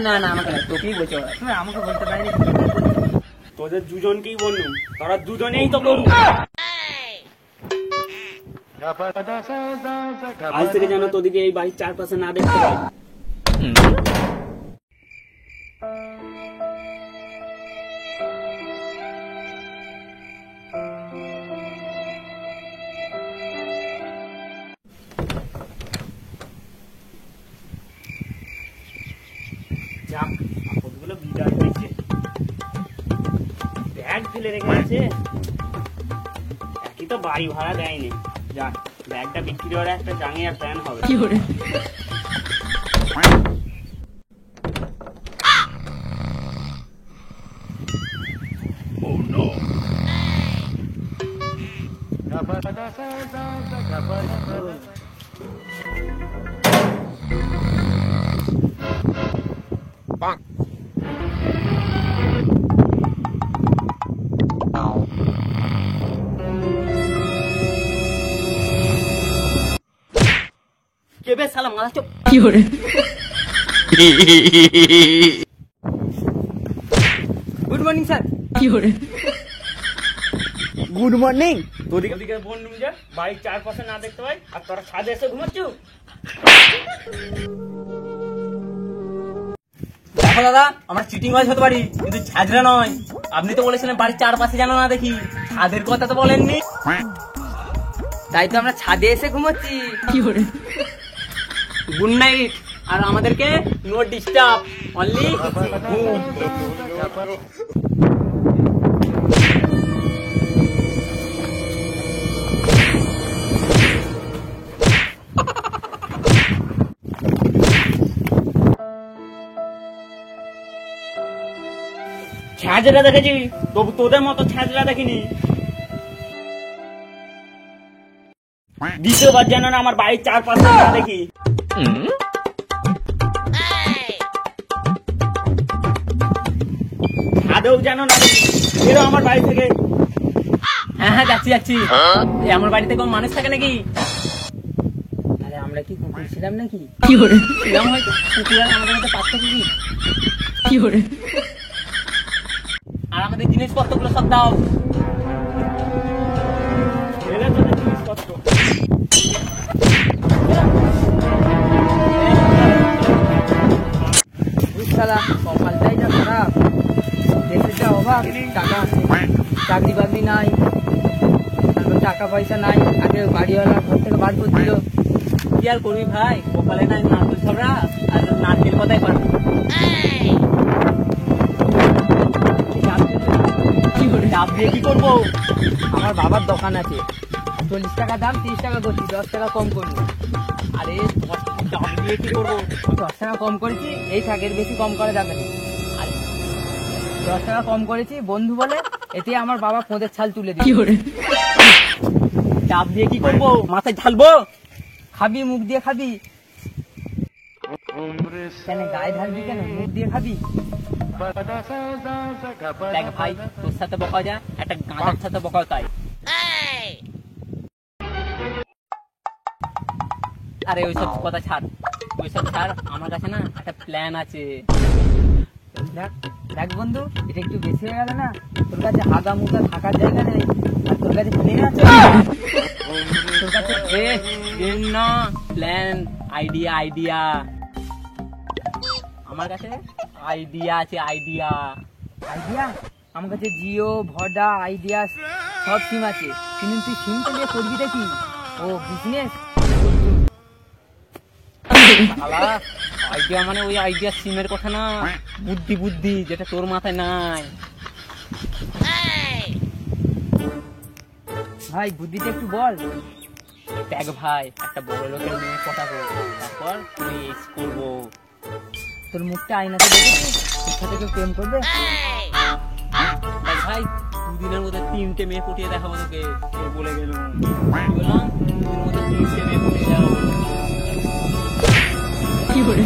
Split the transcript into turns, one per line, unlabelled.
না না আমাকে না, তোকেই বলছে ওরা। তুমি আমাকে বলতে পারিনি,
তোদের দুজনকেই বললুম, তোরা দুজনেই তো করু। আজ থেকে যেন তোদিকে এই বাড়ির চারপাশে না দেখতে পাই। যাক, আপদগুলো বিদায় হয়েছে। ব্যাগ ফেলে রেখে আছে, একই তো বাড়ি ভাড়া দেয়নি। যাক, ব্যাগটা বিক্রি করে একটা জাঙ্গিয়া প্যান হবে।
কি করে
কে বে শালা মাথা চোখ।
কি করে গুড মর্নিং স্যার। কি করে
গুড মর্নিং। তোদিকে দিকে বললুম যে বাড়ির চারপাশে না দেখতে পাই, আর তোরা ছাদে এসে ঘুমাচ্ছ।
দেখো দাদা, আমরা চিটিং বাজ হতে পারি কিন্তু ঝাঁঝরা নয়। আপনি তো বলেছিলেন বাড়ির চারপাশে যেন না দেখি, ছাদের কথা তো বলেননি। তাই তো আমরা ছাদে এসে ঘুমাচ্ছি। কি করে
গুড নাইট। আর আমাদেরকে নো ডিস্টার্ব, অনলি ছাঁচরা দেখেছি, তবু তোদের মতো ছাঁচরা দেখিনি। দ্বিতীয়বার যেন না আমার বাড়ির চারপাশে না দেখি। ছাদেও যেন না দেখি। বেরো আমার বাড়ি থেকে।
হ্যাঁ হ্যাঁ যাচ্ছি যাচ্ছি। আমার বাড়িতে কোন মানুষ থাকে নাকি? আরে আমরা কি কুকুর ছিলাম নাকি? কি করে ছিলাম হয়তো। কুকুর আর আমাদের মধ্যে পার্থক্য কি? কি করে আর আমাদের জিনিসপত্রগুলো সব দাও।
এলে তোদের জিনিসপত্র।
শালা কপালটাই যা খারাপ, দেশের যা অভাব, টাকা চাকরি বাকরি নাই, তারপর টাকা পয়সা নাই। আগে বাড়িওয়ালা ঘর থেকে বার করে দিল। কি আর করবি ভাই, কপালে নাই নারকেল ছড়া, আর নারকেল কথাই পারবি। কি করে ডাব দিয়ে কি করবো? আমার বাবার দোকান আছে, 40 টাকা দাম, 30 টাকা করছি, 10 টাকা কম করবো। আরে ডাব দিয়ে কি করবো? 10 টাকা কম করেছি, এই থাকের বেশি কম করা যাবে না। আরে 10 টাকা কম করেছি বন্ধু বলে, এতে আমার বাবা পোঁদের ছাল তুলে দিল।
ডাব দিয়ে কি করবো? মাথায় ঢালবো?
খাবি, মুখ দিয়ে খাবি। কেন গায়ে ঢালবি কেন? মুখ দিয়ে খাবি। দেখ ভাই, তোর সাথে বকা যায়, একটা গাঁদার সাথে বকা তাই। আরে ওইসব কথা ছাড়, ওইসব ছাড়। আমার কাছে না একটা প্ল্যান আছে। দেখ বন্ধু, এটা একটু বেশি হয়ে গেল না? তোর কাছে হাগা মুগা থাকার জায়গা নেই, আর তোর কাছে প্লেন আছে। তোর কাছে না প্ল্যান, আইডিয়া আইডিয়া। আমার কাছে আইডিয়া আছে, আইডিয়া। আইডিয়া? আমার কাছে জিও, ভডা, আইডিয়া সব সিম আছে, কিন্তু তুই সিমটা নিয়ে করবি দেখি। ও বিজনেস? আইডিয়া মানে ওই আইডিয়া সিমের কথা না, বুদ্ধি বুদ্ধি, যেটা তোর মাথায় নাই। ভাই বুদ্ধিটা একটু বল। দেখ ভাই, একটা বড় লোকের মেয়ে পটাবো, তারপর প্রেস করবো। তোর মুখটা আয়নাতে দেখেছিস? তোর সাথে কেউ প্রেম করবে? দেখ ভাই, 2 দিনের মধ্যে 3টে মেয়ে পটিয়ে দেখাবো তোকে।
বলে গেলাম,
বললাম 2 দিনের মধ্যে 3টে মেয়ে পটিয়ে যাও। কি বলে